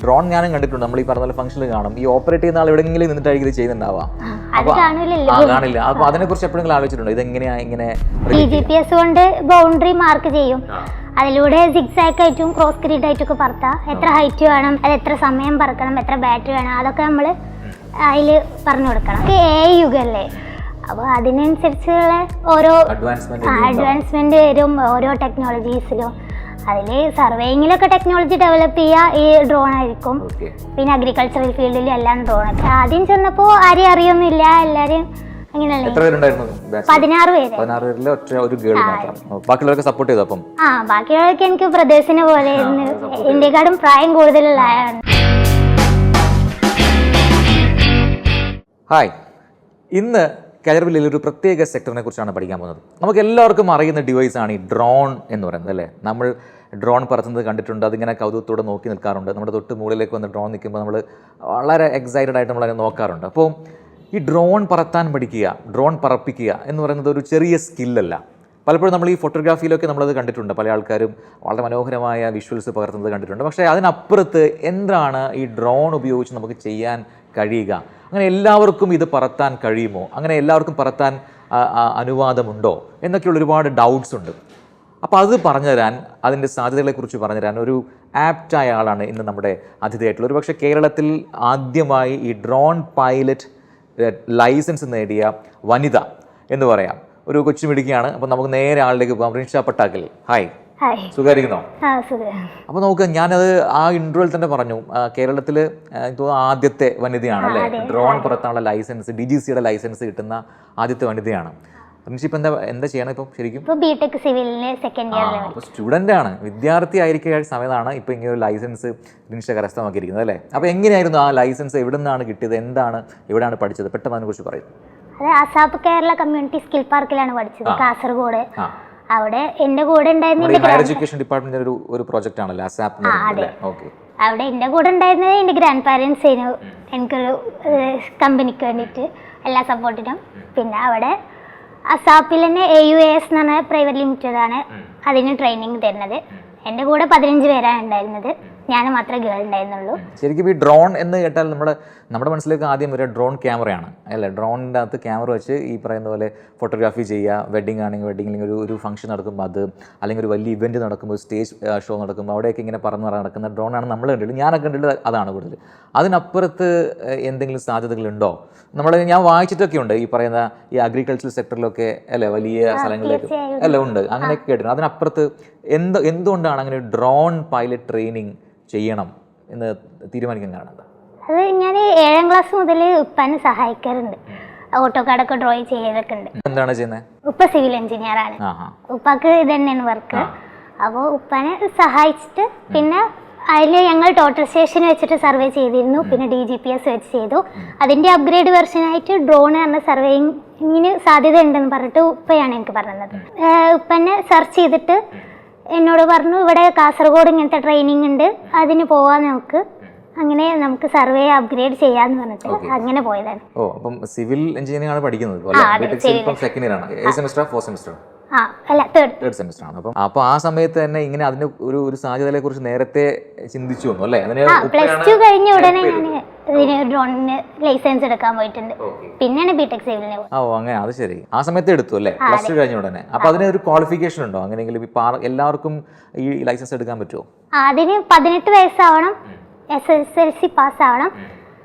Drone ഞാനും കണ്ടിട്ടുണ്ട്. നമ്മൾ ഈ പറഞ്ഞ ഫംഗ്ഷനിൽ കാണും. ഈ ഓപ്പറേറ്റ് ചെയ്യുന്ന ആൾ എവിടെയെങ്കിലും നിന്നിട്ടായിരിക്കും ഇത് ചെയ്യുന്നുണ്ടാവാം. കാണില്ല. അപ്പൊ അതിനെ കുറിച്ച് എപ്പോഴെങ്കിലും ആലോചിച്ചിട്ടുണ്ടോ? ഇതെങ്ങനെയാ ഇങ്ങനെ GPS കൊണ്ട് ബൗണ്ടറി മാർക്ക് ചെയ്യും. അതിലൂടെ സിക്സാക്ക് ആയിട്ടും ക്രോസ് ഗ്രിഡ് ആയിട്ടും ഒക്കെ പറത്താം. എത്ര ഹൈറ്റ് വേണം, അത് എത്ര സമയം പറക്കണം, എത്ര ബാറ്ററി വേണം, അതൊക്കെ നമ്മൾ അതിൽ പറഞ്ഞു കൊടുക്കണം. AI യുഗല്ലേ, അപ്പോൾ അതിനനുസരിച്ചുള്ള ഓരോ അഡ്വാൻസ്മെന്റ് വരും ഓരോ ടെക്നോളജീസിലും. അതിൽ സർവേയിങ്ങിലൊക്കെ ടെക്നോളജി ഡെവലപ്പ് ചെയ്യുക ഈ ഡ്രോൺ ആയിരിക്കും. പിന്നെ അഗ്രികൾച്ചറൽ ഫീൽഡിലും എല്ലാം ഡ്രോൺ. ആദ്യം ചെന്നപ്പോൾ ആരെയും അറിയൊന്നുമില്ല, എല്ലാവരും അങ്ങനെയല്ലേ. 16 പേര്. ബാക്കിയുള്ളവരൊക്കെ എനിക്ക് ബ്രദേഴ്സിനെ പോലെ ഇന്ത്യക്കാരും പ്രായം കൂടുതലുള്ള ആളാണ്. ഹായ്, ഇന്ന് കരിയറിൽ ഒരു പ്രത്യേക സെക്ടറിനെ കുറിച്ചാണ് പഠിക്കാൻ പോകുന്നത്. നമുക്ക് എല്ലാവർക്കും അറിയുന്ന ഡിവൈസാണ് ഈ ഡ്രോൺ എന്ന് പറയുന്നത് അല്ലേ. നമ്മൾ ഡ്രോൺ പറത്തുന്നത് കണ്ടിട്ടുണ്ട്, അതിങ്ങനെ കൗതുകത്തോടെ നോക്കി നിൽക്കാറുണ്ട്. നമ്മുടെ തൊട്ട് മുകളിലേക്ക് വന്ന് ഡ്രോൺ നിൽക്കുമ്പോൾ നമ്മൾ വളരെ എക്സൈറ്റഡ് ആയിട്ട് നമ്മളതിനെ നോക്കാറുണ്ട്. അപ്പോൾ ഈ ഡ്രോൺ പറത്താൻ പഠിക്കുക, ഡ്രോൺ പറപ്പിക്കുക എന്ന് പറയുന്നത് ഒരു ചെറിയ സ്കില്ലല്ല. പലപ്പോഴും നമ്മൾ ഈ ഫോട്ടോഗ്രാഫിയിലൊക്കെ നമ്മളത് കണ്ടിട്ടുണ്ട്. പല ആൾക്കാരും വളരെ മനോഹരമായ വിഷ്വൽസ് പകർത്തുന്നത് കണ്ടിട്ടുണ്ട്. പക്ഷേ അതിനപ്പുറത്ത് എന്താണ് ഈ ഡ്രോൺ ഉപയോഗിച്ച് നമുക്ക് ചെയ്യാൻ കഴിയുക? അങ്ങനെ എല്ലാവർക്കും ഇത് പറത്താൻ കഴിയുമോ? അങ്ങനെ എല്ലാവർക്കും പറത്താൻ അനുവാദമുണ്ടോ എന്നൊക്കെയുള്ള ഒരുപാട് ഡൗട്ട്സ് ഉണ്ട്. അപ്പോൾ അത് പറഞ്ഞു തരാൻ, അതിൻ്റെ സാധ്യതകളെക്കുറിച്ച് പറഞ്ഞു തരാൻ ഒരു ആപ്റ്റായ ആളാണ് ഇന്ന് നമ്മുടെ അതിഥിയായിട്ടുള്ളത്. ഒരുപക്ഷെ കേരളത്തിൽ ആദ്യമായി ഈ ഡ്രോൺ പൈലറ്റ് ലൈസൻസ് നേടിയ വനിത എന്ന് പറയാം. ഒരു കൊച്ചുമിടുക്കിയാണ്. അപ്പോൾ നമുക്ക് നേരെ ആളിലേക്ക് പോകാം. റിൻഷ പട്ടാക്കൽ, ഹായ്, സുഖമായിരിക്കുന്നോ? അപ്പോൾ നോക്ക്, ഞാനത് ആ ഇൻട്രോയിൽ തന്നെ പറഞ്ഞു, കേരളത്തിൽ ആദ്യത്തെ വനിതയാണ് അല്ലേ ഡ്രോൺ പുറത്താനുള്ള ലൈസൻസ്, DGCയുടെ ലൈസൻസ് കിട്ടുന്ന ആദ്യത്തെ വനിതയാണ്. ഇപ്പം എന്താ ചെയ്യണം ഇപ്പം ശരിക്കും? സ്റ്റുഡൻ്റ് ആണ്, വിദ്യാർത്ഥി ആയിരിക്കുന്ന സമയത്താണ് ഇപ്പം ഇങ്ങനെ ഒരു ലൈസൻസ് റിൻഷ കരസ്ഥമാക്കിയിരിക്കുന്നത് അല്ലേ. അപ്പോൾ എങ്ങനെയായിരുന്നു ആ ലൈസൻസ്? എവിടെ നിന്നാണ് കിട്ടിയത്? എന്താണ്, എവിടെയാണ് പഠിച്ചത്? പെട്ടെന്ന് അതിനെക്കുറിച്ച് പറയും. അസാപ്പ് കേരള കമ്മ്യൂണിറ്റി സ്കിൽ പാർക്കിലാണ് പഠിച്ചത്, കാസർഗോഡ്. അവിടെ എന്റെ കൂടെ ഉണ്ടായിരുന്ന ഹയർ എഡ്യൂക്കേഷൻ ഡിപ്പാർട്ട്മെന്റ് ഒരു പ്രോജക്റ്റ് ആണല്ലോ അസാപ്പ്. അവിടെ എന്റെ കൂടെ ഉണ്ടായിരുന്നത് എന്റെ ഗ്രാൻഡ് പാരന്റ്സ് ആയിരുന്നു. എനിക്കൊരു കമ്പനിക്ക് വേണ്ടിയിട്ട് എല്ലാ സപ്പോർട്ടിനും. പിന്നെ അവിടെ അസാപ്പിൽ തന്നെ AUAS എന്ന് പറഞ്ഞ പ്രൈവറ്റ് ലിമിറ്റഡ് ആണ് അതിന് ട്രെയിനിങ് തരുന്നത്. എൻ്റെ കൂടെ 15 പേരാണ് ഉണ്ടായിരുന്നത്, ഞാൻ മാത്രമേ ഗേൾ ഉണ്ടായിരുന്നുള്ളൂ. ശരിക്കും ഈ ഡ്രോൺ എന്ന് കേട്ടാൽ നമ്മുടെ മനസ്സിലേക്ക് ആദ്യം ഒരു ഡ്രോൺ ക്യാമറയാണ് അല്ലേ. ഡ്രോണിൻ്റെ അകത്ത് ക്യാമറ വെച്ച് ഈ പറയുന്ന പോലെ ഫോട്ടോഗ്രാഫി ചെയ്യുക. വെഡിങ് ആണെങ്കിൽ വെഡിങ്, അല്ലെങ്കിൽ ഒരു ഫംഗ്ഷൻ നടക്കുമ്പോൾ അത്, അല്ലെങ്കിൽ ഒരു വലിയ ഇവൻറ്റ് നടക്കുമ്പോൾ, സ്റ്റേജ് ഷോ നടക്കുമ്പോൾ അവിടെയൊക്കെ ഇങ്ങനെ പറന്ന് നടക്കുന്ന ഡ്രോണാണ് നമ്മൾ കണ്ടിട്ടുള്ളത്. ഞാനൊക്കെ കണ്ടിട്ടുള്ളത് അതാണ് കൂടുതൽ. അതിനപ്പുറത്ത് എന്തെങ്കിലും സാധ്യതകളുണ്ടോ? ഞാൻ വായിച്ചിട്ടൊക്കെ ഉണ്ട് ഈ പറയുന്ന ഈ അഗ്രികൾച്ചർ സെക്ടറിലൊക്കെ അല്ലേ, വലിയ സ്ഥലങ്ങളിലേക്ക് അല്ലേ ഉണ്ട്, അങ്ങനെയൊക്കെ കേട്ടിട്ടുണ്ട്. അതിനപ്പുറത്ത് എന്തുകൊണ്ടാണ് അങ്ങനെ ഡ്രോൺ പൈലറ്റ് ട്രെയിനിങ് ചെയ്യണം എന്ന് തീരുമാനിക്കാൻ കാരണം? അത് ഞാൻ 7ാം ക്ലാസ് മുതൽ ഉപ്പാനെ സഹായിക്കാറുണ്ട്. ഓട്ടോകാർഡൊക്കെ ഡ്രോയിങ് ചെയ്തൊക്കെ ഉണ്ട്. എന്താണ് ചെയ്യുന്നത്? ഉപ്പ സിവിൽ എഞ്ചിനീയർ ആണ്. ഉപ്പാക്ക് ഇത് തന്നെയാണ് വർക്ക്. അപ്പോൾ ഉപ്പാനെ സഹായിച്ചിട്ട് പിന്നെ അതിൽ ഞങ്ങൾ ടോട്ടൽ സ്റ്റേഷൻ വെച്ചിട്ട് സർവേ ചെയ്തിരുന്നു. പിന്നെ DGPS വെച്ച് ചെയ്തു. അതിൻ്റെ അപ്ഗ്രേഡ് വെർഷനായിട്ട് ഡ്രോൺ പറഞ്ഞ സർവേയിങ്ങിന് സാധ്യത ഉണ്ടെന്ന് പറഞ്ഞിട്ട് ഉപ്പയാണ് എനിക്ക് പറഞ്ഞത്. ഉപ്പനെ സെർച്ച് ചെയ്തിട്ട് എന്നോട് പറഞ്ഞു, ഇവിടെ കാസർഗോഡ് ഇങ്ങനത്തെ ട്രെയിനിങ് ഉണ്ട്, അതിന് പോവാൻ നമുക്ക്, അങ്ങനെ നമുക്ക് സർവേ അപ്ഗ്രേഡ് ചെയ്യാന്ന് പറഞ്ഞിട്ട് അങ്ങനെ പോയതാണ്. അപ്പം സിവിൽ എഞ്ചിനീയറിംഗ് ആണ് പഠിക്കുന്നത്. തേർഡ് സെമിസ്റ്റർ ആണ്. അപ്പോൾ ആ സമയത്ത് തന്നെ ഇങ്ങനെ അതിന് ഒരു സാധ്യതയെ കുറിച്ച് നേരത്തെ ചിന്തിച്ചു വന്നു അല്ലേ? +2 കഴിഞ്ഞ ഉടനെ ഞാൻ ഡ്രോണിന് ലൈസൻസ് എടുക്കാൻ പോയിട്ടുണ്ട്. പിന്നെയാണ് BTech സിവിലിന് പോയത്. അങ്ങനെ, അത് ശരി. ആ സമയത്ത് എടുത്തു അല്ലേ, +2 കഴിഞ്ഞ ഉടനെ. അപ്പോൾ അതിന് ഒരു ക്വാളിഫിക്കേഷൻ ഉണ്ടോ? അങ്ങനെയെങ്കിലും എല്ലാവർക്കും ഈ ലൈസൻസ് എടുക്കാൻ പറ്റുമോ? അതിന് 18 വയസ്സാവണം, SSLC പാസ്സാവണം.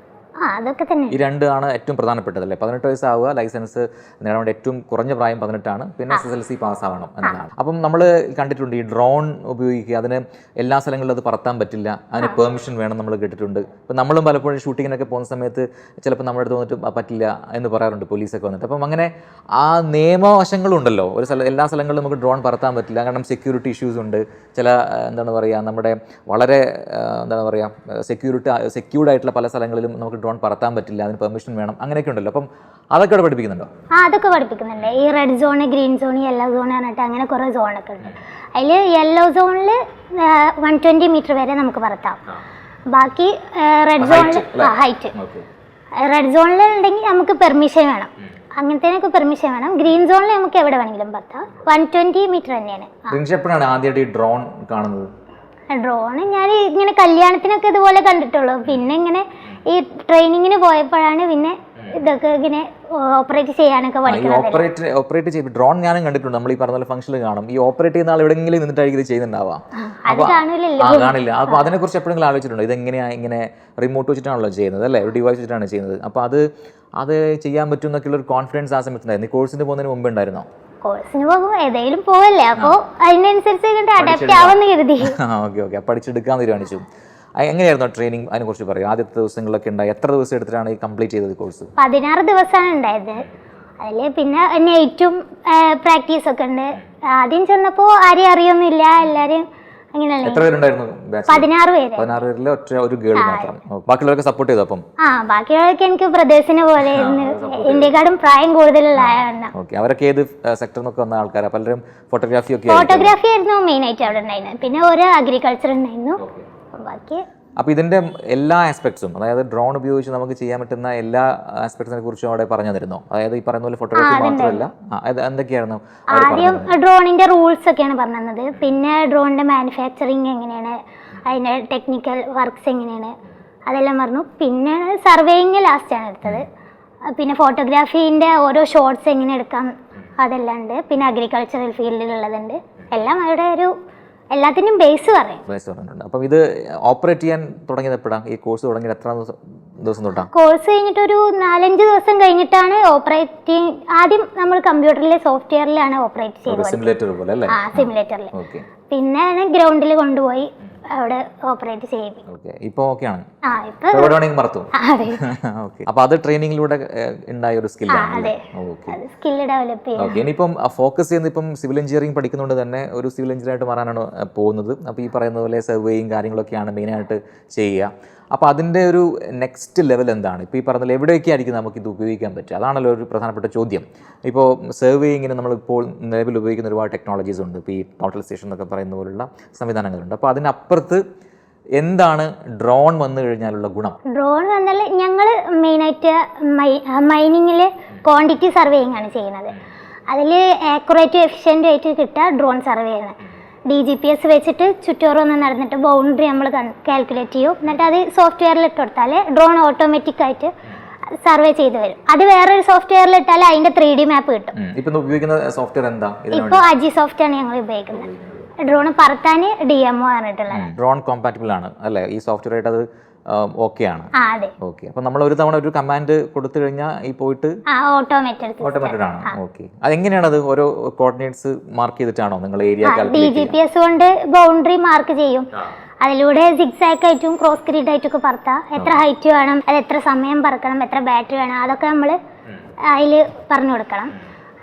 അതൊക്കെ തന്നെ. ഈ രണ്ടാണ് ഏറ്റവും പ്രധാനപ്പെട്ടത് അല്ലേ. 18 വയസ്സാവുക, ലൈസൻസ് നേടാൻ വേണ്ടി ഏറ്റവും കുറഞ്ഞ പ്രായം 18 ആണ്. പിന്നെ SSLC പാസ്സാവണം എന്നതാണ്. അപ്പം നമ്മൾ കണ്ടിട്ടുണ്ട് ഈ ഡ്രോൺ ഉപയോഗിക്കുക, അതിന് എല്ലാ സ്ഥലങ്ങളിലും അത് പറത്താൻ പറ്റില്ല, അതിന് പെർമിഷൻ വേണം നമ്മൾ കേട്ടിട്ടുണ്ട്. ഇപ്പം നമ്മളും പലപ്പോഴും ഷൂട്ടിങ്ങിനൊക്കെ പോകുന്ന സമയത്ത് ചിലപ്പോൾ നമ്മുടെ അടുത്ത് വന്നിട്ട് പറ്റില്ല എന്ന് പറയാറുണ്ട് പോലീസൊക്കെ വന്നിട്ട്. അപ്പം അങ്ങനെ ആ നിയമവശങ്ങളും ഉണ്ടല്ലോ. എല്ലാ സ്ഥലങ്ങളിലും നമുക്ക് ഡ്രോൺ പറത്താൻ പറ്റില്ല, കാരണം സെക്യൂരിറ്റി ഇഷ്യൂസ് ഉണ്ട്. ചില എന്താണ് പറയുക, നമ്മുടെ വളരെ എന്താണ് പറയുക സെക്യൂർഡ് ആയിട്ടുള്ള പല സ്ഥലങ്ങളിലും നമുക്ക് ഡ്രോൺ പറത്താൻ പറ്റില്ല, അതിന് പെർമിഷൻ വേണം, അങ്ങനെയൊക്കെ ഉണ്ടല്ലോ. അപ്പം അതൊക്കെ ഇവിടെ പഠിപ്പിക്കുന്നുണ്ടോ? അതൊക്കെ പഠിപ്പിക്കുന്നുണ്ട്. ഈ red zone, green zone, yellow zone പറഞ്ഞിട്ട് അങ്ങനെ കുറേ സോണൊക്കെ ഉണ്ട്. അതിൽ യെല്ലോ സോണിൽ 120 മീറ്റർ വരെ നമുക്ക് പറത്താം. ബാക്കി റെഡ് സോണിൽ ഹൈറ്റ്, റെഡ് സോണിൽ ഉണ്ടെങ്കിൽ നമുക്ക് പെർമിഷൻ വേണം, അങ്ങനത്തേനൊക്കെ പെർമിഷൻ വേണം. ഗ്രീൻ സോണിൽ നമുക്ക് എവിടെ വേണമെങ്കിലും പറത്താം. 120 മീറ്റർ തന്നെയാണ്. എപ്പോഴാണ് ആദ്യമായിട്ട് ഈ ഡ്രോൺ കാണുന്നത്? ഡ്രോൺ ഞാൻ ഇങ്ങനെ കല്യാണത്തിനൊക്കെ ഇതുപോലെ കണ്ടിട്ടുള്ളൂ. പിന്നെ ഇങ്ങനെ ഈ ട്രെയിനിങ്ങിന് പോയപ്പോഴാണ് പിന്നെ ഇതൊക്കെ ഇങ്ങനെ ഓപ്പറേറ്റ് ചെയ്യാനൊക്കെ പഠിക്കുന്നത്. ഓപ്പറേറ്റ് ചെയ്ത് ഡ്രോൺ ഞാനും കണ്ടിട്ടുണ്ട്. നമ്മൾ ഈ പറഞ്ഞ പോലെ ഫംഗ്ഷനിൽ കാണും. ഈ ഓപ്പറേറ്റ് ചെയ്യുന്ന ആൾ എവിടെയെങ്കിലും നിന്നിട്ടായിരിക്കും ഇത് ചെയ്യുന്നുണ്ടാവാം. കാണില്ല. അപ്പൊ അതിനെ കുറിച്ച് എപ്പോഴെങ്കിലും ആലോചിച്ചിട്ടുണ്ടോ? ഇതെങ്ങനെയാ ഇങ്ങനെ റിമോട്ട് വെച്ചിട്ടാണല്ലോ ചെയ്യുന്നത് അല്ലേ, ഒരു ഡിവൈസ് വെച്ചിട്ടാണ് ചെയ്യുന്നത്. അപ്പൊ അത് ചെയ്യാൻ പറ്റും എന്നൊക്കെയുള്ള ഒരു കോൺഫിഡൻസ് ആ സമയത്തുണ്ടായിരുന്നു. ഈ കോഴ്സിന് പോകുന്നതിന് മുമ്പ് ഉണ്ടായിരുന്നോ? കോഴ്സിന് പോകുമ്പോൾ ഏതെങ്കിലും പോവല്ലേ, അപ്പോ അതിനനുസരിച്ച് അഡാപ്റ്റ് ആവുമെന്ന് കരുതി. ഓക്കെ പഠിച്ചെടുക്കാൻ തീരുമാനിച്ചു. എങ്ങനെയായിരുന്നു ട്രെയിനിങ്? അതിനെ കുറിച്ച് പറയും. ആദ്യത്തെ ദിവസങ്ങളൊക്കെ ഉണ്ടായി. എത്ര ദിവസം എടുത്തിട്ടാണ് ഈ കംപ്ലീറ്റ് ചെയ്തത് കോഴ്സ്? 16 ദിവസമാണ് ഉണ്ടായത്. അതില് പിന്നെ നൈറ്റും പ്രാക്ടീസ് ഒക്കെ ഉണ്ട്. ആദ്യം ചെന്നപ്പോ ആരെയും അറിയൊന്നുമില്ല, എല്ലാരും അങ്ങനെയല്ലേ. എത്ര പേരുണ്ടായിരുന്നു? 16 പേര്. 16 പേരിൽ ഒരു ഗേൾ മാത്രം. ബാക്കിയുള്ളവരൊക്കെ സപ്പോർട്ട് ചെയ്തു? അപ്പം ബാക്കിയുള്ളവരൊക്കെ എനിക്ക് ബ്രദേഴ്സിനെ പോലെ ആയിരുന്നു. ഇന്ത്യക്കാടും പ്രായം കൂടുതലുള്ള ആളാണ്. അവരൊക്കെ ഏത് സെക്ടറിൽ നിന്നൊക്കെ വന്ന ആൾക്കാരാ? പലരും ഫോട്ടോഗ്രാഫി ആയിരുന്നു മെയിൻ ആയിട്ട് അവിടെ ഉണ്ടായിരുന്നത്. പിന്നെ ഒരു അഗ്രികൾച്ചർ ഉണ്ടായിരുന്നു. ബാക്കി അപ്പോൾ ഇതിന്റെ എല്ലാ ആസ്പെക്ട്സും, അതായത് ഡ്രോൺ ഉപയോഗിച്ച് നമുക്ക് ചെയ്യാൻ പറ്റുന്ന എല്ലാ ആസ്പെക്ട്സിനെ കുറിച്ചും അവിടെ പറഞ്ഞു തരുന്നു. അതായത് ഈ പറയുന്ന പോലെ ഫോട്ടോഗ്രാഫി മാത്രമല്ല, എന്തൊക്കെയായിരുന്നു? ആദ്യം ഡ്രോണിന്റെ റൂൾസ് ഒക്കെയാണ് പറഞ്ഞത്. പിന്നെ ഡ്രോണിന്റെ മാനുഫാക്ചറിങ് എങ്ങനെയാണ്, അതിന്റെ ടെക്നിക്കൽ വർക്ക്സ് എങ്ങനെയാണ്, അതെല്ലാം പറഞ്ഞു. പിന്നെ സർവേയിങ് ലാസ്റ്റാണ് എടുത്തത്. പിന്നെ ഫോട്ടോഗ്രാഫീൻ്റെ ഓരോ ഷോട്ട്സ് എങ്ങനെ എടുക്കാം അതെല്ലാം ഉണ്ട്. പിന്നെ അഗ്രികൾച്ചറൽ ഫീൽഡിലുള്ളതുണ്ട്. എല്ലാം അവിടെ എല്ലാത്തിനും ബേസ് പറഞ്ഞിട്ടുണ്ട്. അപ്പം ഇത് ഓപ്പറേറ്റ് ചെയ്യാൻ തുടങ്ങിയത് എപ്പോഴാണ്? ഈ കോഴ്സ് തുടങ്ങിയത് എത്ര ദിവസം തൊട്ടാണ്? കോഴ്സ് കഴിഞ്ഞിട്ട് ഒരു 4-5 ദിവസം കഴിഞ്ഞിട്ടാണ് ഓപ്പറേറ്റിംഗ്. ആദ്യം നമ്മൾ കമ്പ്യൂട്ടറിലെ സോഫ്റ്റ്വെയറിലാണ് ഓപ്പറേറ്റ് ചെയ്തത്, സിമുലേറ്ററിൽ. പിന്നെ ഗ്രൗണ്ടിൽ കൊണ്ടുപോയി അവിടെ ഓപ്പറേറ്റ് ചെയ്യും. അപ്പൊ അത് ട്രെയിനിങ്ങിലൂടെ ഉണ്ടായ ഒരു സ്കില്ലാണ്. സ്കില്ല് ഡെവലപ്പ് ചെയ്യും. ഇനിയിപ്പം ഫോക്കസ് ചെയ്യുന്നത് ഇപ്പം സിവിൽ എഞ്ചിനീയറിംഗ് പഠിക്കുന്നതുകൊണ്ട് തന്നെ ഒരു സിവിൽ എഞ്ചിനീയറായിട്ട് മാറാനാണ് പോകുന്നത്. അപ്പോൾ ഈ പറയുന്ന പോലെ സർവേയും കാര്യങ്ങളൊക്കെയാണ് മെയിനായിട്ട് ചെയ്യുക. അപ്പോൾ അതിൻ്റെ ഒരു നെക്സ്റ്റ് ലെവൽ എന്താണ്? ഇപ്പോൾ ഈ പറഞ്ഞാൽ എവിടെയൊക്കെ ആയിരിക്കും നമുക്ക് ഇത് ഉപയോഗിക്കാൻ പറ്റുക? അതാണല്ലോ ഒരു പ്രധാനപ്പെട്ട ചോദ്യം. ഇപ്പോൾ സർവേയിങ്ങിന് നമ്മളിപ്പോൾ നിലവിൽ ഉപയോഗിക്കുന്ന ഒരുപാട് ടെക്നോളജീസ് ഉണ്ട്. ഇപ്പോൾ ഈ ടോട്ടൽ സ്റ്റേഷൻ എന്നൊക്കെ പറയുന്ന പോലുള്ള സംവിധാനങ്ങളുണ്ട്. അപ്പോൾ അതിനപ്പുറത്ത് എന്താണ് ഡ്രോൺ വന്നു കഴിഞ്ഞാലുള്ള ഗുണം? ഡ്രോൺ വന്നാൽ ഞങ്ങൾ മെയിനായിട്ട് മൈനിങ്ങിൽ ക്വാണ്ടിറ്റി സർവേയിങ് ആണ് ചെയ്യുന്നത്. അതിൽ ആക്യുറേറ്റും എഫിഷ്യൻറ്റും ആയിട്ട് കിട്ടുക ഡ്രോൺ സർവേ ആണ്. DGPS വെച്ചിട്ട് ചുറ്റോറൊന്ന് നടന്നിട്ട് ബൗണ്ടറി നമ്മൾ കാൽക്കുലേറ്റ് ചെയ്യും. എന്നിട്ട് അത് സോഫ്റ്റ്വെയറിൽ ഇട്ട് കൊടുത്താൽ ഡ്രോൺ ഓട്ടോമാറ്റിക്കായിട്ട് സർവേ ചെയ്ത് വരും. അത് വേറൊരു സോഫ്റ്റ്വെയറിൽ ഇട്ടാൽ അതിന്റെ 3D മാപ്പ് കിട്ടും. ഇപ്പോൾ അജി സോഫ്റ്റ് ആണ് ഞങ്ങൾ ഉപയോഗിക്കുന്നത്. ഡ്രോൺ പറത്താൻ DMO പറഞ്ഞിട്ടുള്ളത്. ഡ്രോൺ കോമ്പാറ്റബിൾ ആണ് അല്ലേ ഈ സോഫ്റ്റ്വെയർ ആയിട്ട്? അത് ഓക്കെ ആണ്. ഓക്കെ. അപ്പോൾ നമ്മൾ ഒരു തവണ ഒരു കമാൻഡ് കൊടുത്തു കഴിഞ്ഞാൽ ഈ പോയിട്ട് ഓട്ടോമാറ്റഡ് ആണ്. ഓക്കെ. അതെങ്ങനെയാണ്? അത് ഓരോ കോർഡിനേറ്റ്സ് മാർക്ക് ചെയ്തിട്ടാണോ നിങ്ങൾ ഏരിയ കാൽക്കുലേറ്റ് ചെയ്യുക? DGPS കൊണ്ട് ബൗണ്ടറി മാർക്ക് ചെയ്യും. അതിലൂടെ സിഗ്സാഗ് ആയിട്ടും ക്രോസ് ഗ്രിഡ് ആയിട്ടും ഒക്കെ പറത്താം. എത്ര ഹൈറ്റ് വേണം, അത് എത്ര സമയം പറക്കണം, എത്ര ബാറ്ററി വേണം, അതൊക്കെ നമ്മൾ അതിൽ പറഞ്ഞു കൊടുക്കണം.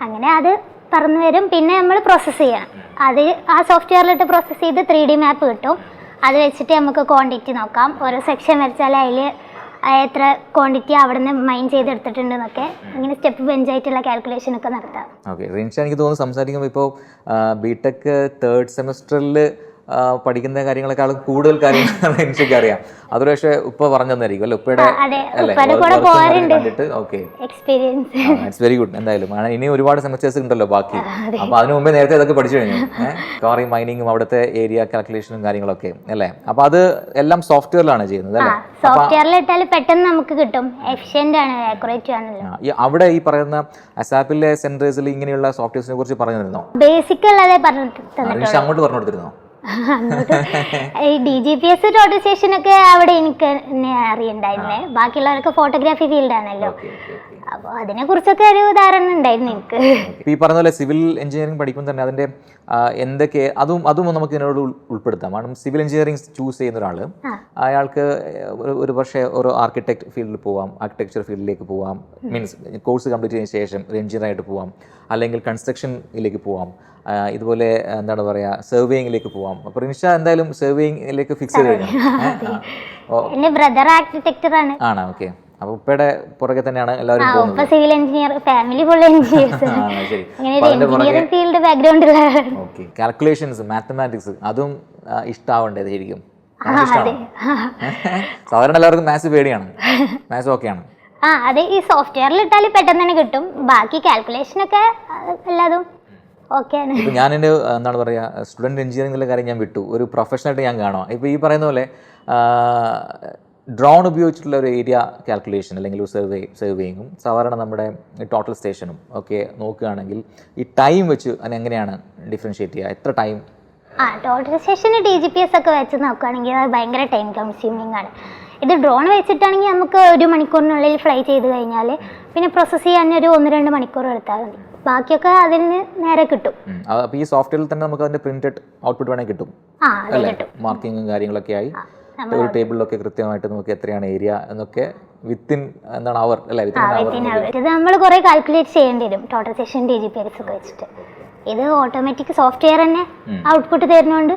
അങ്ങനെ അത് പറന്നു വരും. പിന്നെ നമ്മൾ പ്രോസസ്സ് ചെയ്യണം. അത് ആ സോഫ്റ്റ്വെയറിലിട്ട് പ്രോസസ്സ് ചെയ്ത് 3D മാപ്പ് കിട്ടും. അത് വെച്ചിട്ട് നമുക്ക് ക്വാണ്ടിറ്റി നോക്കാം. ഓരോ സെക്ഷൻ വരച്ചാൽ അതിൽ എത്ര ക്വാണ്ടിറ്റി അവിടെ നിന്ന് മൈൻ ചെയ്തെടുത്തിട്ടുണ്ടെന്നൊക്കെ അങ്ങനെ സ്റ്റെപ്പ് ബെഞ്ചായിട്ടുള്ള കാൽക്കുലേഷൻ ഒക്കെ നടത്താം. ഓക്കെ. റിൻഷ, എനിക്ക് തോന്നുന്നു സംസാരിക്കുമ്പോൾ ഇപ്പോൾ BTech 3rd സെമസ്റ്ററിൽ പഠിക്കുന്ന കാര്യങ്ങളെക്കാളും കൂടുതൽ കാര്യങ്ങൾ എനിക്ക് അറിയാം. അത് പക്ഷേ ഉപ്പ പറഞ്ഞു തന്നായിരിക്കും അല്ലേ? ഉപ്പയുടെ ഇറ്റ്സ് വെരി ഗുഡ്. എന്തായാലും ഇനി ഒരുപാട് സെമസ്റ്റേഴ്സ് ഉണ്ടല്ലോ ബാക്കി. അപ്പൊ അതിനു മുമ്പേ നേരത്തെ ഇതൊക്കെ പഠിച്ചു കഴിഞ്ഞു. ക്വാറി മൈനിങ്ങും അവിടുത്തെ ഏരിയ കാൽക്കുലേഷനും കാര്യങ്ങളൊക്കെ അല്ലേ? അപ്പൊ അത് എല്ലാം സോഫ്റ്റ്വെയറിലാണ് ചെയ്യുന്നത് അല്ലേ? സോഫ്റ്റ്വെയറിൽ ഇട്ടാൽ പെട്ടെന്ന് നമുക്ക് കിട്ടും. എഫിഷ്യന്റ് ആണ്, ആക്യുറേറ്റ് ആണല്ലോ. അവിടെ ഈ പറയുന്ന അസാപ്പിലെ സെന്റേഴ്സിൽ ഇങ്ങനെയുള്ള സോഫ്റ്റ്വെയർസിനെ കുറിച്ച് പറഞ്ഞു തരുന്നോ? ബേസിക് അല്ലാതെ അങ്ങോട്ട് പറഞ്ഞു കൊടുത്തിരുന്നോ? ഈ DGPS ടോട്ടൽ സ്റ്റേഷൻ ഒക്കെ അവിടെ എനിക്ക് അറിയണ്ടായിരുന്നേ. ബാക്കിയുള്ളവർക്ക് ഫോട്ടോഗ്രാഫി ഫീൽഡ് ആണല്ലോ. അപ്പോൾ അതിനെ കുറിച്ചൊക്കെ ഒരു ഉദാഹരണം ഉണ്ടായിരുന്നു എനിക്ക്. ഈ പറഞ്ഞ പോലെ സിവിൽ എഞ്ചിനീയറിംഗ് പഠിക്കുമ്പോൾ തന്നെ അതിന്റെ എന്തൊക്കെ അതും നമുക്ക് ഇതിനോട് ഉൾപ്പെടുത്താം. കാരണം സിവിൽ എഞ്ചിനീയറിംഗ് ചൂസ് ചെയ്യുന്ന ഒരാൾ അയാൾക്ക് ഒരു പക്ഷേ ഒരു ആർക്കിടെക്ട് ഫീൽഡിൽ പോവാം, ആർക്കിടെക്ചർ ഫീൽഡിലേക്ക് പോവാം, മീൻസ് കോഴ്സ് കംപ്ലീറ്റ് ചെയ്തതിന് ശേഷം ഒരു എഞ്ചിനീയറായിട്ട് പോവാം, അല്ലെങ്കിൽ കൺസ്ട്രക്ഷനിലേക്ക് പോവാം, ഇതുപോലെ എന്താണ് പറയുക സർവേയിങ്ങിലേക്ക് പോവാം. അപ്പോൾ റിൻഷ എന്തായാലും സർവേയിങ്ങിലേക്ക് ഫിക്സ് ചെയ്ത് കഴിഞ്ഞു. ആണോ? ഓക്കെ. അപ്പോൾ ഉപ്പയുടെ പുറകെ തന്നെയാണ് എല്ലാവരും പോകുന്നത്. Civil engineer, family full engineers. Okay. Calculations, mathematics അതും ഇഷ്ടാവണ്ടേ ശരിക്കും? സാധാരണ എല്ലാവർക്കും മാത്സ് പേടിയാണ്. മാത്സ് ഓക്കെയാണ്. അതെ, ഈ സോഫ്റ്റ്വെയറിൽ ഇട്ടാൽ പെട്ടെന്ന് തന്നെ കിട്ടും. ബാക്കി കാൽക്കുലേഷൻ ഒക്കെ എല്ലാതും ഓക്കെയാണ്. ഇപ്പം ഞാനെൻ്റെ എന്താണ് പറയുക സ്റ്റുഡൻറ്റ് എഞ്ചിനീയറിംഗ് എന്നുള്ള കാര്യം ഞാൻ വിട്ടു, ഒരു പ്രൊഫഷണലായിട്ട് ഞാൻ കാണുക. ഇപ്പോൾ ഈ പറയുന്ന പോലെ ഡ്രോൺ ഉപയോഗിച്ചിട്ടുള്ള ഒരു ഏരിയ കാൽക്കുലേഷൻ അല്ലെങ്കിൽ ഒരു സർവേയിങ്ങും സാധാരണ നമ്മുടെ ടോട്ടൽ സ്റ്റേഷനും ഒക്കെ നോക്കുകയാണെങ്കിൽ ഈ ടൈം വെച്ച് അതിനെങ്ങനെയാണ് ഡിഫറൻഷ്യേറ്റ് ചെയ്യുക? എത്ര ടൈം? ടോട്ടൽ സ്റ്റേഷന് DGPS ഒക്കെ വെച്ച് നോക്കുകയാണെങ്കിൽ അത് ഭയങ്കര ടൈം കൺസ്യൂമിംഗ് ആണ്. ഇത് ഡ്രോൺ വെച്ചിട്ടാണെങ്കിൽ നമുക്ക് 1 മണിക്കൂറിനുള്ളിൽ ഫ്ലൈ ചെയ്ത് കഴിഞ്ഞാൽ പിന്നെ പ്രോസസ്സ് ചെയ്യാൻ ഒരു 1-2 മണിക്കൂർ എടുത്താൽ മതി. ബാക്കിയൊക്കെ അതിന് നേരെ കിട്ടും. അപ്പോൾ ഈ സോഫ്റ്റ്വെയറിൽ തന്നെ നമുക്ക് അതിൻ്റെ പ്രിന്റഡ് ഔട്ട്പുട്ട് വേണമെങ്കിൽ കിട്ടും അല്ലേ? മാർക്കിങ്ങും കാര്യങ്ങളൊക്കെ ആയി ഒരു ടേബിളിലൊക്കെ കൃത്യമായിട്ട് നമുക്ക് എത്രയാണ് ഏരിയ എന്നൊക്കെ വിത്തിൻ എന്താണ് അവർ അല്ലേ? ഇത് നമ്മൾ കുറേ കാൽക്കുലേറ്റ് ചെയ്യേണ്ടി വരും ടോട്ടൽ സ്റ്റേഷൻ DGPS ഒക്കെ വെച്ചിട്ട്. ഇത് ഓട്ടോമാറ്റിക് സോഫ്റ്റ്വെയർ തന്നെ ഔട്ട്പുട്ട് തരുന്നതുകൊണ്ട്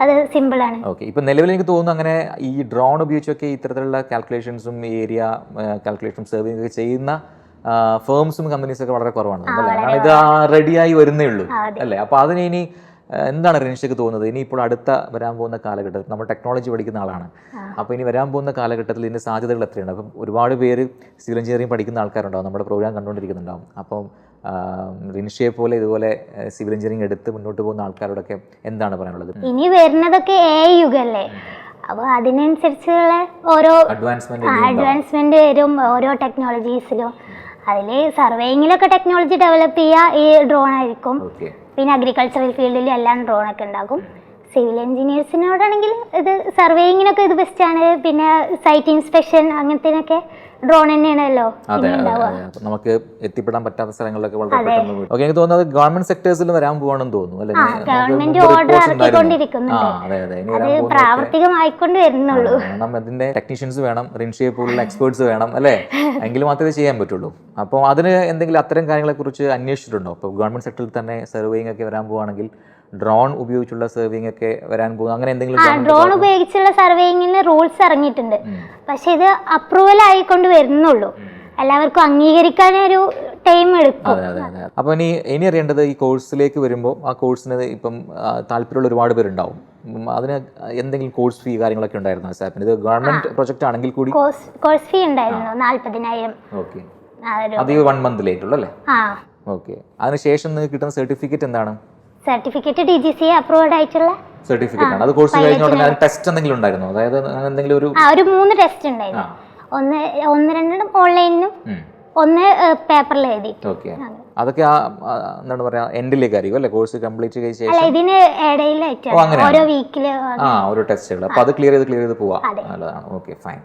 അത് സിമ്പിളാണ്. ഓക്കെ. ഇപ്പം നിലവിൽ എനിക്ക് തോന്നുന്നു അങ്ങനെ ഈ ഡ്രോൺ ഉപയോഗിച്ചൊക്കെ ഇത്തരത്തിലുള്ള കാൽക്കുലേഷൻസും ഏരിയ കാൽക്കുലേഷനും സർവിങ് ഒക്കെ ചെയ്യുന്ന ഫേംസും കമ്പനീസൊക്കെ വളരെ കുറവാണ് അല്ലേ? കാരണം ഇത് റെഡിയായി വരുന്നേ ഉള്ളൂ അല്ലേ? അപ്പോൾ അതിന് ഇനി എന്താണ് റിനിഷയ്ക്ക് തോന്നുന്നത്? ഇനി ഇപ്പോൾ അടുത്ത വരാൻ പോകുന്ന കാലഘട്ടത്തിൽ നമ്മൾ ടെക്നോളജി പഠിക്കുന്ന ആളാണ്, അപ്പോൾ ഇനി വരാൻ പോകുന്ന കാലഘട്ടത്തിൽ ഇതിൻ്റെ സാധ്യതകൾ എത്രയാണ്? അപ്പം ഒരുപാട് പേര് സിവിൽ എഞ്ചിനീയറിംഗ് പഠിക്കുന്ന ആൾക്കാരുണ്ടാവും, നമ്മുടെ പ്രോഗ്രാം കണ്ടുകൊണ്ടിരിക്കുന്നുണ്ടാവും. അപ്പം റിനിഷയെ പോലെ ഇതുപോലെ സിവിൽ എഞ്ചിനീയറിംഗ് എടുത്ത് മുന്നോട്ട് പോകുന്ന ആൾക്കാരോടൊക്കെ എന്താണ് പറയാനുള്ളത്? ഇനി വരുന്നതൊക്കെ AI യുഗല്ലേ, അപ്പോൾ അതിനനുസരിച്ചുള്ള ഓരോ അഡ്വാൻസ്മെന്റ് വരും ഓരോ ടെക്നോളജീസിലും. അതിൽ സർവേയിങ്ങിലൊക്കെ ടെക്നോളജി ഡെവലപ്പ് ചെയ്യുക ഈ ഡ്രോൺ ആയിരിക്കും. പിന്നെ അഗ്രികൾച്ചറൽ ഫീൽഡിലും എല്ലാം ഡ്രോണൊക്കെ ഉണ്ടാകും. സിവിൽ എഞ്ചിനീയേഴ്സിനോടാണെങ്കിൽ ഇത് സർവേയിങ്ങിനൊക്കെ ഇത് ബെസ്റ്റാണ്. പിന്നെ സൈറ്റ് ഇൻസ്പെക്ഷൻ അങ്ങനത്തേനൊക്കെ ഡ്രോൺ തന്നെയാണല്ലോ നമുക്ക് എത്തിപ്പെടാൻ പറ്റാത്ത സ്ഥലങ്ങളിലൊക്കെ വളരെ പെട്ടെന്ന്. ഓക്കെ, എനിക്ക് തോന്നുന്നത് ഗവൺമെന്റ് സെക്ടേഴ്സിൽ വരാൻ പോവാണെന്ന് തോന്നുന്നു അല്ലേ? ഗവൺമെന്റ് ഓർഡർ ഇറക്കിക്കൊണ്ടിരിക്കുന്നുണ്ട്, അത് പ്രാവർത്തികമായിക്കൊണ്ട് വരുന്നുള്ളൂ. കാരണം അതിന്റെ ടെക്നീഷ്യൻസ് വേണം, റിൻഷിയെ പോലുള്ള എക്സ്പേർട്സ് വേണം അല്ലേ? എങ്കിൽ മാത്രമേ ചെയ്യാൻ പറ്റുള്ളൂ. അപ്പോൾ അതിന് എന്തെങ്കിലും അത്തരം കാര്യങ്ങളെ കുറിച്ച് അന്വേഷിച്ചിട്ടുണ്ടോ? അപ്പോൾ ഗവൺമെന്റ് സെക്ടറിൽ തന്നെ സർവേയിങ് ഒക്കെ വരാൻ പോവാണെങ്കിൽ ഡ്രോൺ ഉപയോഗിച്ചുള്ള സർവേയിങ് ഒക്കെ വരാൻ പോകും, അങ്ങനെ എന്തെങ്കിലും? ഡ്രോൺ ഉപയോഗിച്ചുള്ള സർവേയിങ്ങിന് റൂൾസ് ഇറങ്ങിയിട്ടുണ്ട്, പക്ഷെ ഇത് അപ്രൂവൽ ആയിക്കൊണ്ട് വരുന്നുള്ളൂ. എല്ലാവർക്കും അംഗീകരിക്കാനൊരു ടൈം എടുക്കും. അപ്പോൾ ഇനി അറിയേണ്ടത് ഈ കോഴ്സിലേക്ക് വരുമ്പോൾ ആ കോഴ്സിന് ഇപ്പം താല്പര്യമുള്ള ഒരുപാട് പേരുണ്ടാവും. അതിന് എന്തെങ്കിലും കോഴ്സ് ഫീ കാര്യങ്ങളൊക്കെ ഉണ്ടായിരുന്നു സാപ്പിന്? ഇത് ഗവൺമെന്റ് പ്രൊജക്ട് ആണെങ്കിൽ കൂടി കോഴ്സ് ഫീ ഉണ്ടായിരുന്നു 40,000. ഓക്കെ, അത് 1 മന്തിലേക്കുള്ള അല്ലേ? ഓക്കെ. അതിനുശേഷം നിങ്ങൾക്ക് കിട്ടുന്ന സർട്ടിഫിക്കറ്റ് എന്താണ്? സർട്ടിഫിക്കറ്റ് DGCA അപ്രൂവ്ഡ് ആയിട്ടുള്ള സർട്ടിഫിക്കറ്റ് ആണ്. അത് കോഴ്സ് കഴിഞ്ഞ ഉടനെ ടെസ്റ്റ് എന്തെങ്കിലും ഉണ്ടായിരുന്നോ? അതായത് എന്തെങ്കിലും ഒരു 3 ടെസ്റ്റ് ഉണ്ടായിരുന്നു. ഒന്ന് 2 ഓൺലൈനിലും 1 പേപ്പറിൽ എഴുതി. ഓക്കെ, അതൊക്കെ എന്താണ് പറയാ എൻഡിലേക്കായിരിക്കും അല്ലേ കോഴ്സ് കംപ്ലീറ്റ് ചെയ്ത ശേഷം? അല്ല, ഇതിന് ഇടയിലായിട്ട് ഓരോ വീക്കില് ഓരോ ടെസ്റ്റുകൾ. അപ്പോൾ അത് ക്ലിയർ ചെയ്ത് പോവാം. നല്ലതാണ്. Okay, fine.